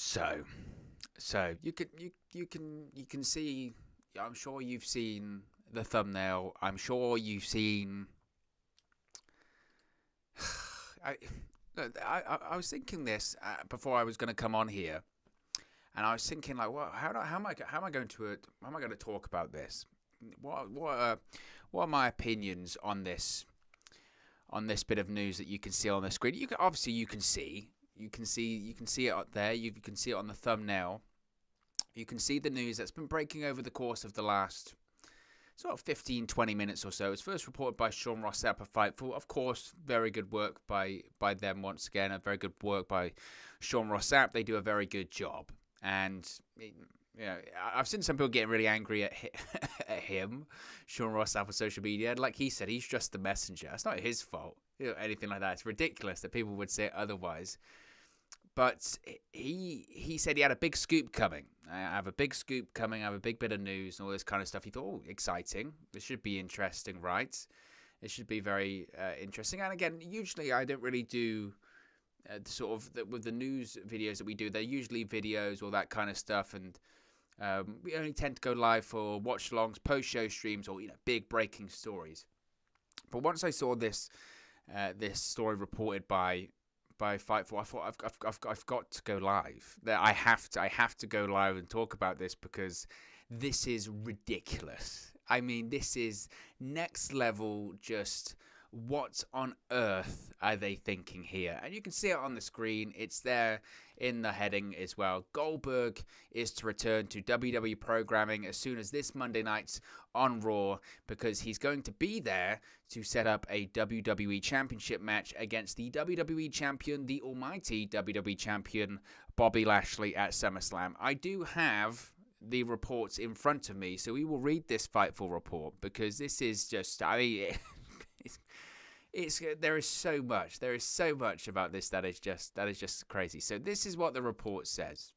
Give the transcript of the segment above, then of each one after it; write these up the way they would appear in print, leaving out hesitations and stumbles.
So you can see. I'm sure you've seen the thumbnail. I'm sure you've seen. I was thinking this before I was going to come on here, and I was thinking like, well, how am I going to talk about this? What are my opinions on this bit of news that you can see on the screen? You can see it up there. You can see it on the thumbnail. You can see the news that's been breaking over the course of the last sort of 15-20 minutes or so. It's first reported by Sean Rossap of Fightful. Of course, very good work by them once again. A very good work by Sean Rossap. They do a very good job. And I've seen some people getting really angry at him, Sean Rossap, on social media. Like he said, he's just the messenger. It's not his fault, anything like that. It's ridiculous that people would say otherwise. But he said he had a big scoop coming. I have a big scoop coming. I have a big bit of news and all this kind of stuff. He thought, oh, exciting. This should be interesting, right? It should be very interesting. And again, usually I don't really do with the news videos that we do. They're usually videos or that kind of stuff. And we only tend to go live for watch-alongs, post-show streams, or big breaking stories. But once I saw this story reported by Fightful, I thought I've got to go live. I have to go live and talk about this because this is ridiculous. I mean, this is next level. Just what on earth are they thinking here? And you can see it on the screen. It's there in the heading as well. Goldberg is to return to WWE programming as soon as this Monday night on Raw, because he's going to be there to set up a WWE Championship match against the WWE Champion, the almighty WWE Champion, Bobby Lashley at SummerSlam. I do have the reports in front of me, so we will read this Fightful report, because this is just, there is so much about this that is just crazy. So this is what the report says.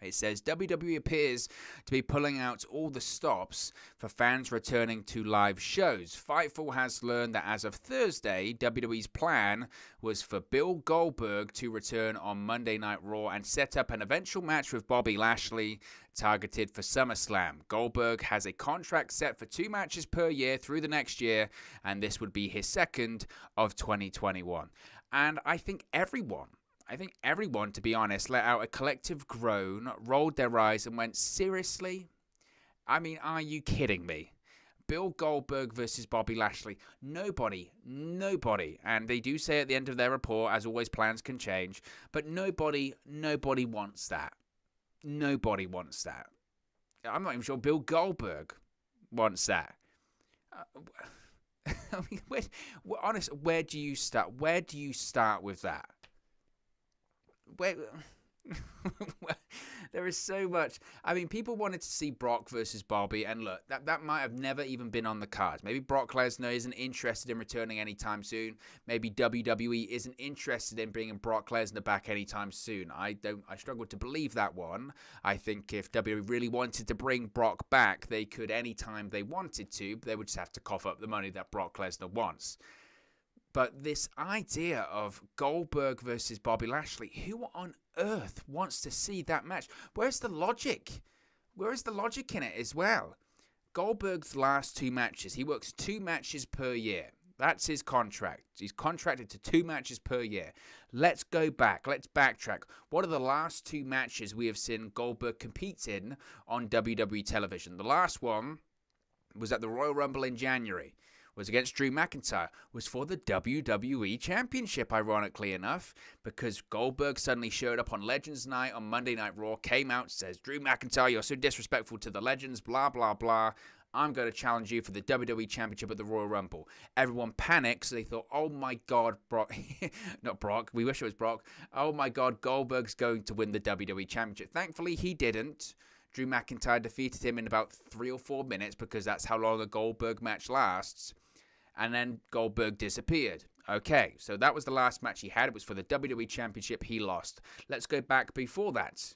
It says WWE appears to be pulling out all the stops for fans returning to live shows. Fightful has learned that as of Thursday, WWE's plan was for Bill Goldberg to return on Monday Night Raw and set up an eventual match with Bobby Lashley targeted for SummerSlam. Goldberg has a contract set for 2 matches per year through the next year, and this would be his second of 2021. And I think everyone, to be honest, let out a collective groan, rolled their eyes and went, seriously? I mean, are you kidding me? Bill Goldberg versus Bobby Lashley. Nobody, and they do say at the end of their report, as always, plans can change, but nobody wants that. Nobody wants that. I'm not even sure Bill Goldberg wants that. I mean, where do you start? Where do you start with that? There is so much. I mean, people wanted to see Brock versus Bobby, and look, that might have never even been on the cards. Maybe Brock Lesnar isn't interested in returning anytime soon. Maybe WWE isn't interested in bringing Brock Lesnar back anytime soon. I struggle to believe that one. I think if WWE really wanted to bring Brock back, they could anytime they wanted to. They would just have to cough up the money that Brock Lesnar wants. But this idea of Goldberg versus Bobby Lashley, who on earth wants to see that match? Where's the logic? Where is the logic in it as well? Goldberg's last 2 matches, he works 2 matches per year. That's his contract. He's contracted to 2 matches per year. Let's go back. Let's backtrack. What are the last 2 matches we have seen Goldberg compete in on WWE television? The last one was at the Royal Rumble in January. Was against Drew McIntyre, was for the WWE Championship, ironically enough, because Goldberg suddenly showed up on Legends Night on Monday Night Raw, came out, says, Drew McIntyre, you're so disrespectful to the Legends, blah, blah, blah. I'm going to challenge you for the WWE Championship at the Royal Rumble. Everyone panics. They thought, oh my God, Brock, not Brock, we wish it was Brock. Oh my God, Goldberg's going to win the WWE Championship. Thankfully, he didn't. Drew McIntyre defeated him in about 3 or 4 minutes, because that's how long a Goldberg match lasts. And then Goldberg disappeared. Okay, so that was the last match he had. It was for the WWE Championship. He lost. Let's go back before that.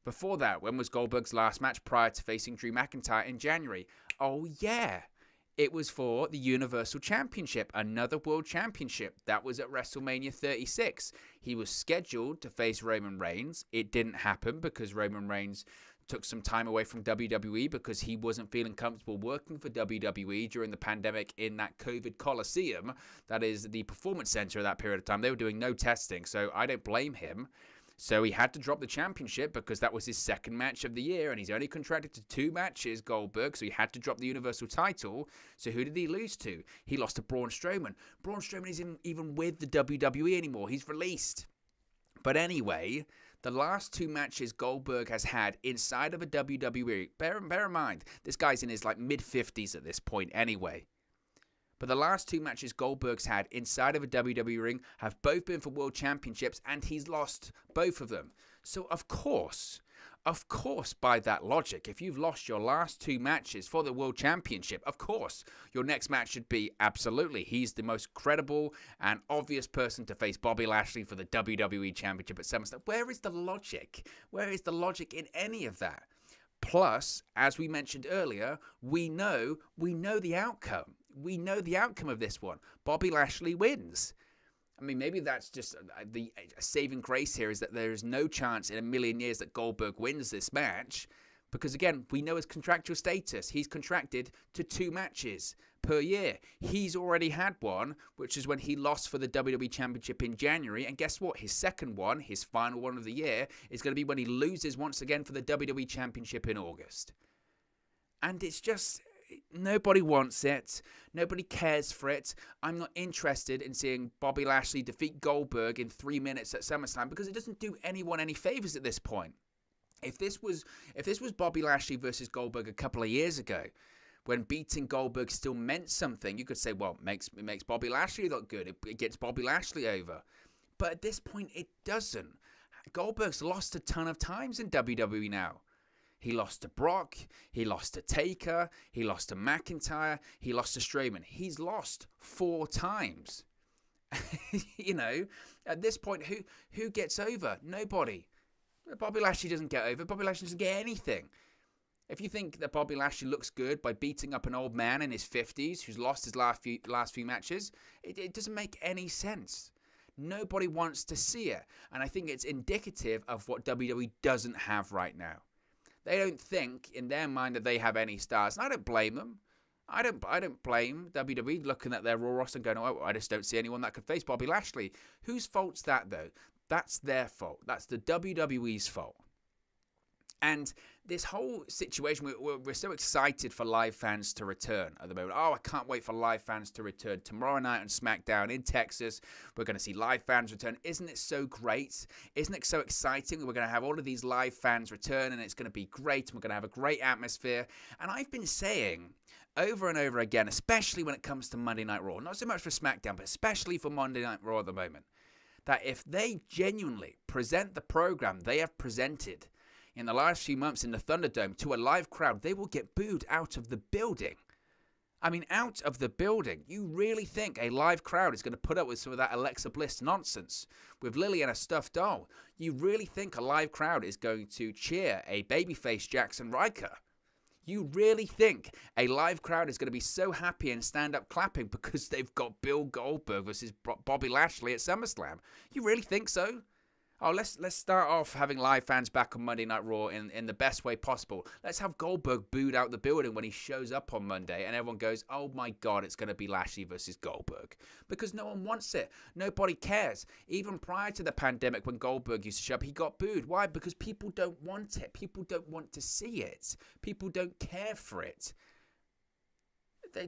Before that, when was Goldberg's last match prior to facing Drew McIntyre in January? Oh, yeah. It was for the Universal Championship, another World Championship. That was at WrestleMania 36. He was scheduled to face Roman Reigns. It didn't happen because Roman Reigns took some time away from WWE because he wasn't feeling comfortable working for WWE during the pandemic in that COVID Coliseum. That is the performance center at that period of time. They were doing no testing, so I don't blame him. So he had to drop the championship because that was his second match of the year, and he's only contracted to 2 matches, Goldberg, so he had to drop the Universal title. So who did he lose to? He lost to Braun Strowman. Braun Strowman isn't even with the WWE anymore. He's released. But anyway, the last 2 matches Goldberg has had inside of a WWE, bear in mind, this guy's in his mid-50s at this point anyway. But the last 2 matches Goldberg's had inside of a WWE ring have both been for World Championships, and he's lost both of them. So of course, by that logic, if you've lost your last 2 matches for the World Championship, of course, your next match should be absolutely. He's the most credible and obvious person to face Bobby Lashley for the WWE Championship at SummerSlam. Where is the logic? Where is the logic in any of that? Plus, as we mentioned earlier, we know the outcome. We know the outcome of this one. Bobby Lashley wins. I mean, maybe that's just the saving grace here is that there is no chance in a million years that Goldberg wins this match. Because again, we know his contractual status. He's contracted to 2 matches per year. He's already had one, which is when he lost for the WWE Championship in January. And guess what? His second one, his final one of the year, is going to be when he loses once again for the WWE Championship in August. And it's just, nobody wants it. Nobody cares for it. I'm not interested in seeing Bobby Lashley defeat Goldberg in 3 minutes at SummerSlam because it doesn't do anyone any favors at this point. If this was Bobby Lashley versus Goldberg a couple of years ago, when beating Goldberg still meant something, you could say, well, it makes Bobby Lashley look good. It gets Bobby Lashley over. But at this point, it doesn't. Goldberg's lost a ton of times in WWE now. He lost to Brock. He lost to Taker. He lost to McIntyre. He lost to Strowman. He's lost 4 times. At this point, who gets over? Nobody. Bobby Lashley doesn't get over. Bobby Lashley doesn't get anything. If you think that Bobby Lashley looks good by beating up an old man in his 50s who's lost his last few matches, it doesn't make any sense. Nobody wants to see it. And I think it's indicative of what WWE doesn't have right now. They don't think in their mind that they have any stars. And I don't blame them. I don't blame WWE looking at their Raw roster and going, oh, I just don't see anyone that could face Bobby Lashley. Whose fault's that, though? That's their fault. That's the WWE's fault. And this whole situation, we're so excited for live fans to return at the moment. Oh, I can't wait for live fans to return. Tomorrow night on SmackDown in Texas, we're going to see live fans return. Isn't it so great? Isn't it so exciting? We're going to have all of these live fans return, and it's going to be great, and we're going to have a great atmosphere. And I've been saying over and over again, especially when it comes to Monday Night Raw, not so much for SmackDown, but especially for Monday Night Raw at the moment, that if they genuinely present the program they have presented in the last few months in the Thunderdome to a live crowd, they will get booed out of the building. I mean, out of the building. You really think a live crowd is going to put up with some of that Alexa Bliss nonsense with Lily and a stuffed doll? You really think a live crowd is going to cheer a babyface Jackson Riker? You really think a live crowd is going to be so happy and stand up clapping because they've got Bill Goldberg versus Bobby Lashley at SummerSlam? You really think so? Oh, let's start off having live fans back on Monday Night Raw in the best way possible. Let's have Goldberg booed out the building when he shows up on Monday and everyone goes, oh my God, it's going to be Lashley versus Goldberg. Because no one wants it. Nobody cares. Even prior to the pandemic when Goldberg used to show up, he got booed. Why? Because people don't want it. People don't want to see it. People don't care for it.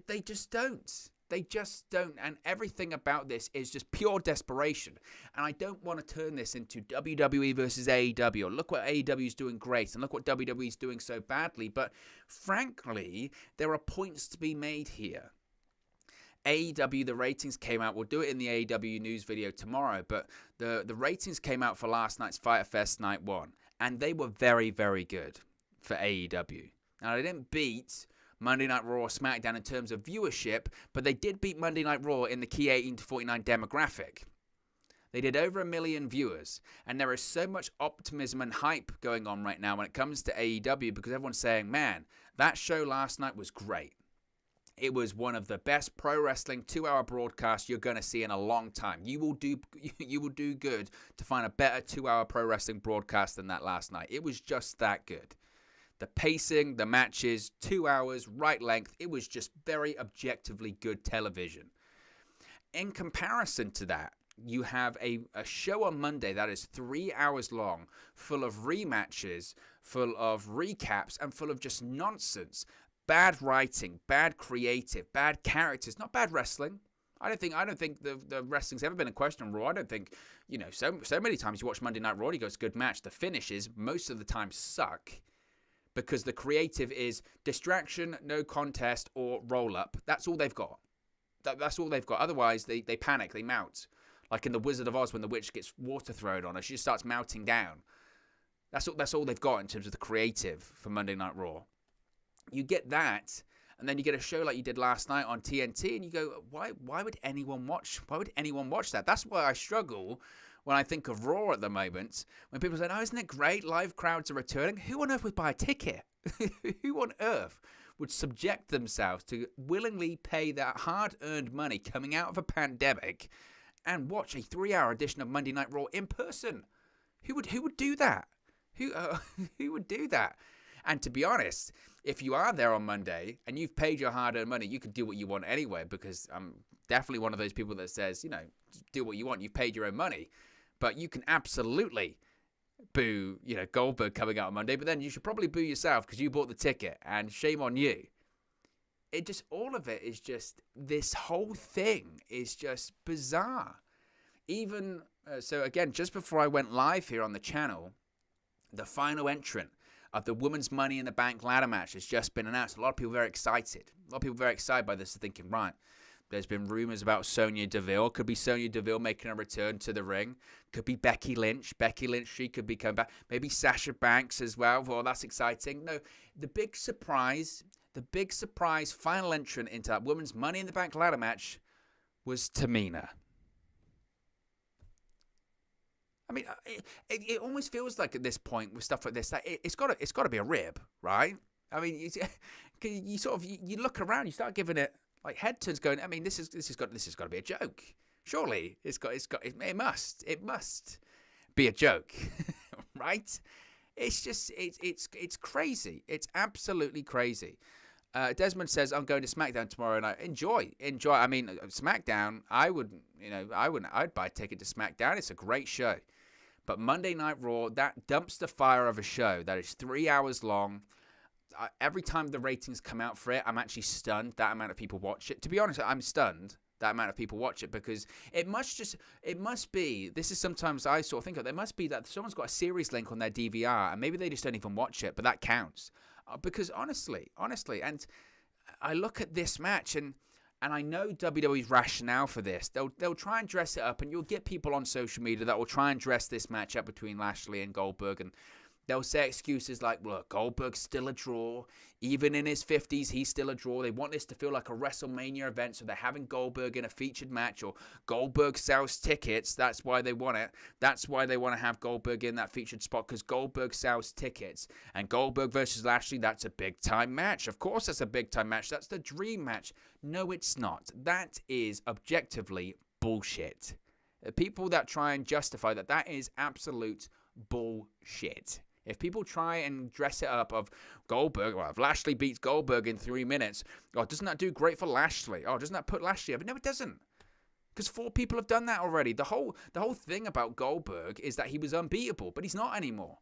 They just don't. They just don't. And everything about this is just pure desperation. And I don't want to turn this into WWE versus AEW. Look what AEW is doing great and look what WWE is doing so badly. But frankly, there are points to be made here. AEW, the ratings came out. We'll do it in the AEW news video tomorrow. But the ratings came out for last night's Fyter Fest Night 1. And they were very, very good for AEW. Now, they didn't beat Monday Night Raw or SmackDown in terms of viewership, but they did beat Monday Night Raw in the key 18 to 49 demographic. They did over 1 million viewers, and there is so much optimism and hype going on right now when it comes to AEW because everyone's saying, man, that show last night was great. It was one of the best pro wrestling 2-hour broadcasts you're going to see in a long time. You will do good to find a better 2-hour pro wrestling broadcast than that last night. It was just that good. The pacing, the matches, 2 hours, right length. It was just very objectively good television. In comparison to that, you have a show on Monday that is 3 hours long, full of rematches, full of recaps, and full of just nonsense. Bad writing, bad creative, bad characters, not bad wrestling. I don't think the wrestling's ever been a question on Raw. I don't think, so many times you watch Monday Night Raw, you go, it's a good match. The finishes, most of the time, suck because the creative is distraction, no contest, or roll up. That's all they've got. That's all they've got. Otherwise, they panic, they mount. Like in The Wizard of Oz when the witch gets water thrown on her, she just starts mounting down. That's all they've got in terms of the creative for Monday Night Raw. You get that, and then you get a show like you did last night on TNT, and you go, why would anyone watch? Why would anyone watch that? That's why I struggle when I think of Raw at the moment. When people say, "Oh, isn't it great? Live crowds are returning." Who on earth would buy a ticket? Who on earth would subject themselves to willingly pay that hard-earned money coming out of a pandemic and watch a 3-hour edition of Monday Night Raw in person? Who would do that? Who would do that? And to be honest, if you are there on Monday and you've paid your hard-earned money, you can do what you want anyway, because I'm definitely one of those people that says, do what you want. You've paid your own money. But you can absolutely boo, Goldberg coming out on Monday, but then you should probably boo yourself because you bought the ticket, and shame on you. All of it is just, this whole thing is just bizarre. Even, so again, just before I went live here on the channel, the final entrant of the Women's Money in the Bank ladder match has just been announced. A lot of people very excited. A lot of people very excited by this, thinking, right, there's been rumors about Sonya Deville. Could be Sonya Deville making a return to the ring. Could be Becky Lynch. Becky Lynch, she could be coming back. Maybe Sasha Banks as well. Well, that's exciting. No, the big surprise final entrant into that Women's Money in the Bank ladder match was Tamina. I mean, it almost feels like at this point with stuff like this, that it's got to be a rib, right? I mean, you look around, you start giving it like head turns, going, I mean, this has got to be a joke. Surely it must be a joke, right? It's just it's crazy. It's absolutely crazy. Desmond says, I'm going to SmackDown tomorrow night. Enjoy. I mean, SmackDown, I'd buy a ticket to SmackDown. It's a great show. But Monday Night Raw, that dumpster fire of a show that is 3 hours long. Every time the ratings come out for it, I'm actually stunned that amount of people watch it. To be honest, I'm stunned that amount of people watch it, because it must be, this is sometimes I sort of think of, there must be that someone's got a series link on their DVR and maybe they just don't even watch it, but that counts. Because honestly, and I look at this match and I know WWE's rationale for this. They'll try and dress it up, and you'll get people on social media that will try and dress this match up between Lashley and Goldberg, and they'll say excuses like, look, Goldberg's still a draw. Even in his 50s, he's still a draw. They want this to feel like a WrestleMania event, so they're having Goldberg in a featured match, or Goldberg sells tickets. That's why they want it. That's why they want to have Goldberg in that featured spot, because Goldberg sells tickets. And Goldberg versus Lashley, that's a big-time match. Of course that's a big-time match. That's the dream match. No, it's not. That is objectively bullshit. People that try and justify that is absolute bullshit. If people try and dress it up of Goldberg, well, if Lashley beats Goldberg in 3 minutes, doesn't that do great for Lashley? Doesn't that put Lashley over? No, it doesn't. Because 4 people have done that already. The whole thing about Goldberg is that he was unbeatable, but he's not anymore.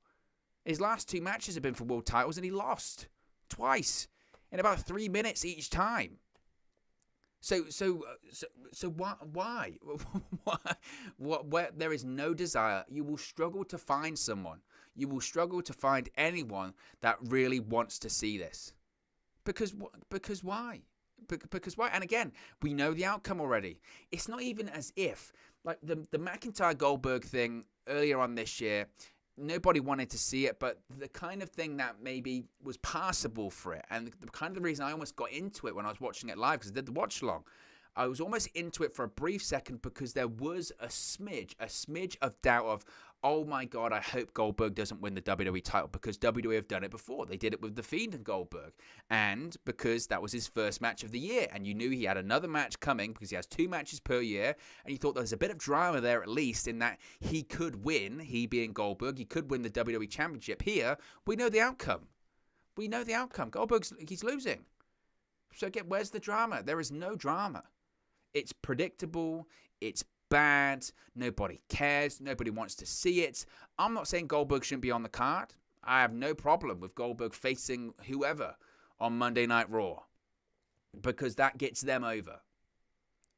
His last 2 matches have been for world titles, and he lost twice in about 3 minutes each time. So why? Where there is no desire, you will struggle to find someone. You will struggle to find anyone that really wants to see this. Because why? Because why? And again, we know the outcome already. It's not even as if, like the McIntyre Goldberg thing earlier on this year, nobody wanted to see it, but the kind of thing that maybe was passable for it, and the kind of the reason I almost got into it when I was watching it live, because I did the watch along, I was almost into it for a brief second because there was a smidge of doubt of, oh my God, I hope Goldberg doesn't win the WWE title, because WWE have done it before. They did it with The Fiend and Goldberg. And because that was his first match of the year, and you knew he had another match coming because he has 2 matches per year, and you thought there was a bit of drama there at least in that he could win, he being Goldberg, he could win the WWE Championship. Here, we know the outcome. We know the outcome. He's losing. So again, where's the drama? There is no drama. It's predictable. It's bad. Nobody cares. Nobody wants to see it. I'm not saying Goldberg shouldn't be on the card. I have no problem with Goldberg facing whoever on Monday Night Raw, because that gets them over.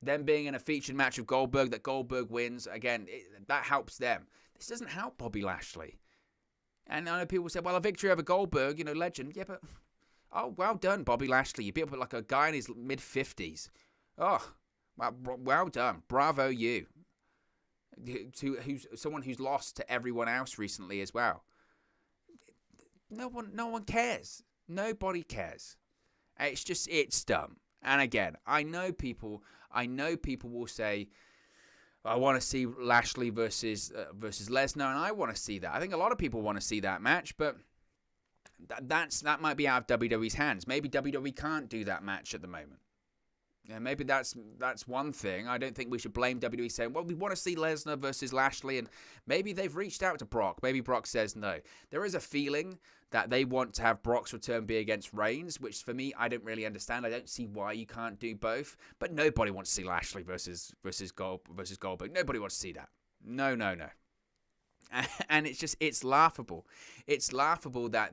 Them being in a featured match of Goldberg, that Goldberg wins, again, that helps them. This doesn't help Bobby Lashley. And I know people say, well, a victory over Goldberg, legend. Yeah, but, oh, well done, Bobby Lashley. You beat up like a guy in his mid-50s. Oh, well done. Bravo you. Who's someone who's lost to everyone else recently as well. No one cares. Nobody cares. It's dumb. And again, I know people will say, I want to see Lashley versus Lesnar, and I want to see that. I think a lot of people want to see that match, but that might be out of WWE's hands. Maybe WWE can't do that match at the moment. Yeah, maybe that's one thing. I don't think we should blame WWE saying, well, we want to see Lesnar versus Lashley, and maybe they've reached out to Brock. Maybe Brock says no. There is a feeling that they want to have Brock's return be against Reigns, which for me, I don't really understand. I don't see why you can't do both, but nobody wants to see Lashley versus Goldberg. Nobody wants to see that. No. And it's laughable. It's laughable that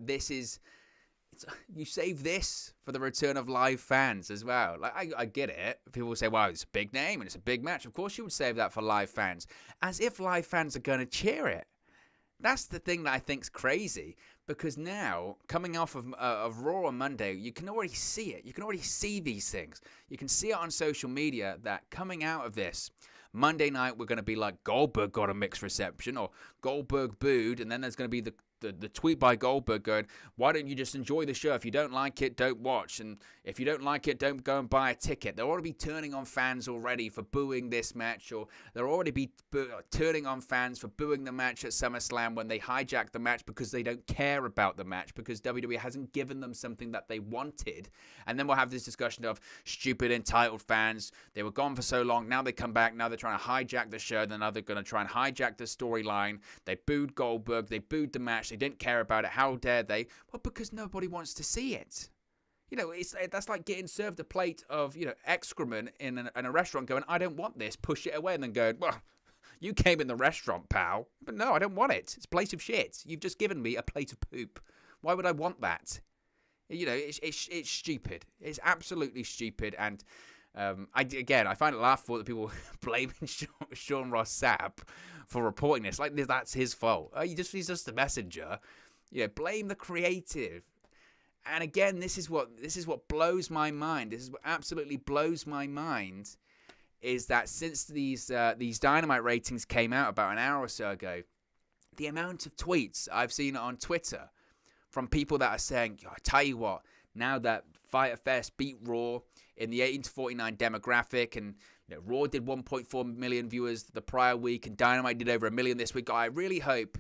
you save this for the return of live fans as well. Like, I get it. People say, wow, it's a big name and it's a big match. Of course you would save that for live fans. As if live fans are going to cheer it. That's the thing that I think's crazy. Because now, coming off of Raw on Monday, you can already see it. You can already see these things. You can see it on social media that coming out of this, Monday night, we're going to be like, Goldberg got a mixed reception, or Goldberg booed, and then there's going to be the tweet by Goldberg going, why don't you just enjoy the show? If you don't like it, don't watch. And if you don't like it, don't go and buy a ticket. They'll already be turning on fans already for booing this match, or they'll already be turning on fans for booing the match at SummerSlam when they hijack the match because they don't care about the match, because WWE hasn't given them something that they wanted. And then we'll have this discussion of stupid entitled fans. They were gone for so long. Now they come back. Now they're trying to hijack the show. Then now they're going to try and hijack the storyline. They booed Goldberg. They booed the match. They didn't care about it. How dare they? Well, because nobody wants to see it. That's like getting served a plate of, excrement in a restaurant going, I don't want this, push it away, and then going, well, you came in the restaurant, pal. But no, I don't want it. It's a plate of shit. You've just given me a plate of poop. Why would I want that? It's stupid. It's absolutely stupid. And I find it laughable that people blaming Sean Ross Sapp for reporting this. Like, that's his fault. He's just a messenger. Blame the creative. And again, this is what blows my mind. This is what absolutely blows my mind, is that since these Dynamite ratings came out about an hour or so ago, the amount of tweets I've seen on Twitter from people that are saying, I tell you what, now that Fyter Fest beat Raw in the 18 to 49 demographic, and Raw did 1.4 million viewers the prior week, and Dynamite did over 1 million this week. I really hope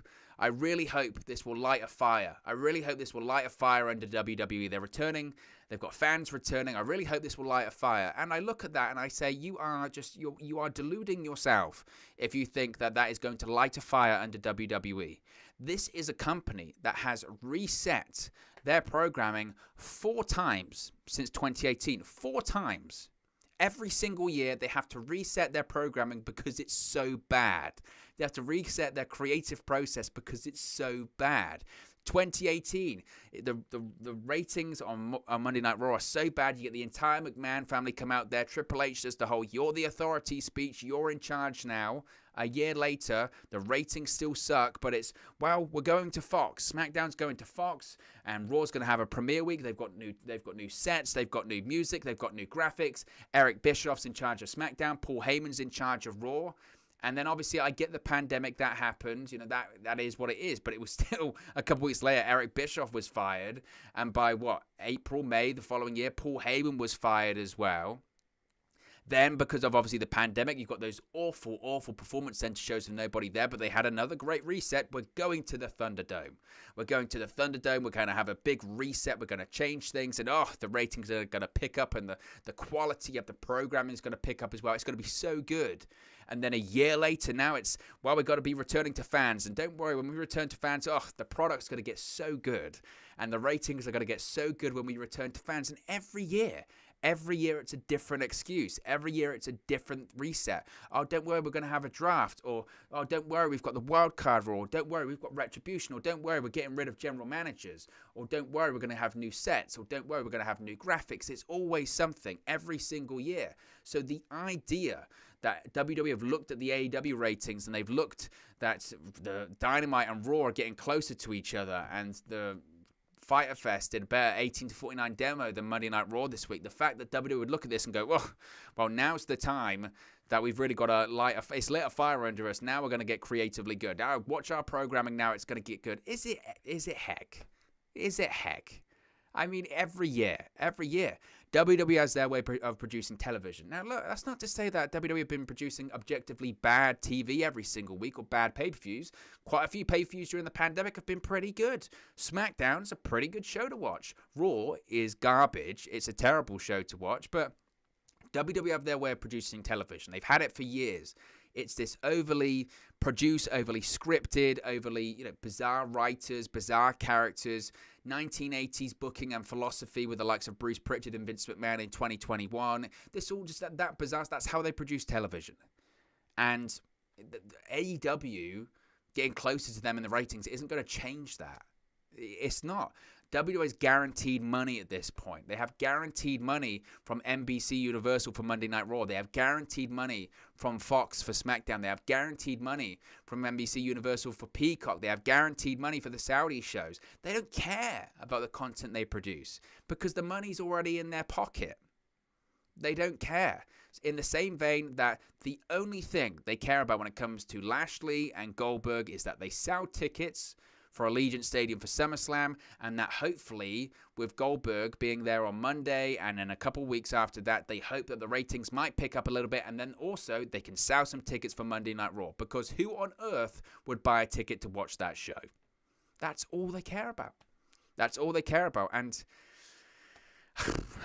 this will light a fire. I really hope this will light a fire under WWE. They're returning. They've got fans returning. I really hope this will light a fire. And I look at that and I say, you are deluding yourself if you think that is going to light a fire under WWE. This is a company that has reset their programming 4 times since 2018. 4 times. Every single year, they have to reset their programming because it's so bad. They have to reset their creative process because it's so bad. 2018, the ratings on Monday Night Raw are so bad, you get the entire McMahon family come out there. Triple H does the whole, you're the authority speech, you're in charge now. A year later, the ratings still suck, but it's, well, we're going to Fox. SmackDown's going to Fox, and Raw's going to have a premiere week. They've got new sets, they've got new music, they've got new graphics. Eric Bischoff's in charge of SmackDown. Paul Heyman's in charge of Raw. And then obviously I get the pandemic that happened. That is what it is. But it was still a couple weeks later, Eric Bischoff was fired. And by April, May the following year, Paul Heyman was fired as well. Then, because of obviously the pandemic, you've got those awful, awful performance center shows with nobody there, but they had another great reset. We're going to the Thunderdome. We're going to the Thunderdome. We're going to have a big reset. We're going to change things, and the ratings are going to pick up, and the quality of the programming is going to pick up as well. It's going to be so good. And then a year later, now it's, we've got to be returning to fans. And don't worry, when we return to fans, the product's going to get so good. And the ratings are going to get so good when we return to fans. And every year it's a different excuse. Every year it's a different reset. Oh, don't worry, we're going to have a draft. Or, oh, don't worry, we've got the wild card rule. Or, don't worry, we've got retribution. Or, don't worry, we're getting rid of general managers. Or, don't worry, we're going to have new sets. Or, don't worry, we're going to have new graphics. It's always something every single year. So the idea that WWE have looked at the AEW ratings and they've looked that the Dynamite and Raw are getting closer to each other, and the Fyter Fest did a better 18-49 demo than Monday Night Raw this week. The fact that WWE would look at this and go, well, now's the time that we've really got to it's lit a fire under us. Now we're going to get creatively good. Now watch our programming. Now it's going to get good. Is it heck? Is it heck? I mean, every year, WWE has their way of producing television. Now, look, that's not to say that WWE have been producing objectively bad TV every single week or bad pay-per-views. Quite a few pay-per-views during the pandemic have been pretty good. SmackDown's a pretty good show to watch. Raw is garbage. It's a terrible show to watch, but WWE have their way of producing television. They've had it for years. It's this overly produced, overly scripted, overly, bizarre writers, bizarre characters, 1980s booking and philosophy with the likes of Bruce Pritchard and Vince McMahon in 2021. This all just that bizarre. That's how they produce television. And AEW getting closer to them in the ratings isn't going to change that. It's not. WWE is guaranteed money at this point. They have guaranteed money from NBC Universal for Monday Night Raw. They have guaranteed money from Fox for SmackDown. They have guaranteed money from NBC Universal for Peacock. They have guaranteed money for the Saudi shows. They don't care about the content they produce because the money's already in their pocket. They don't care. In the same vein that the only thing they care about when it comes to Lashley and Goldberg is that they sell tickets for Allegiant Stadium for SummerSlam, and that hopefully with Goldberg being there on Monday and then a couple weeks after that, they hope that the ratings might pick up a little bit, and then also they can sell some tickets for Monday Night Raw, because who on earth would buy a ticket to watch that show? That's all they care about. That's all they care about, and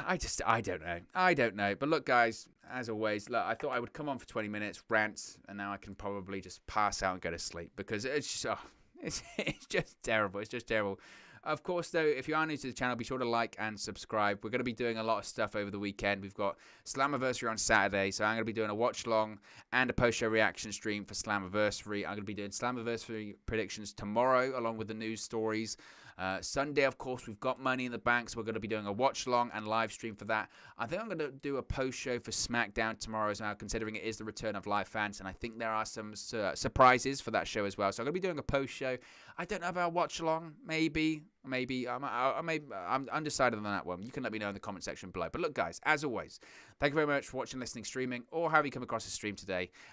I don't know. But look, guys, as always, look, I thought I would come on for 20 minutes, rant, and now I can probably just pass out and go to sleep, because it's just... It's just terrible. It's just terrible. Of course, though, if you are new to the channel, be sure to like and subscribe. We're going to be doing a lot of stuff over the weekend. We've got Slammiversary on Saturday, so I'm going to be doing a watch-along and a post-show reaction stream for Slammiversary. I'm going to be doing Slammiversary predictions tomorrow, along with the news stories. Sunday, of course, we've got Money in the Bank, so we're going to be doing a watch-along and live stream for that. I think I'm going to do a post-show for SmackDown tomorrow as well, considering it is the return of live fans, and I think there are some surprises for that show as well. So I'm going to be doing a post-show. I don't know about watch-along, maybe. I'm undecided on that one. You can let me know in the comment section below. But look, guys, as always, thank you very much for watching, listening, streaming, or however you come across the stream today.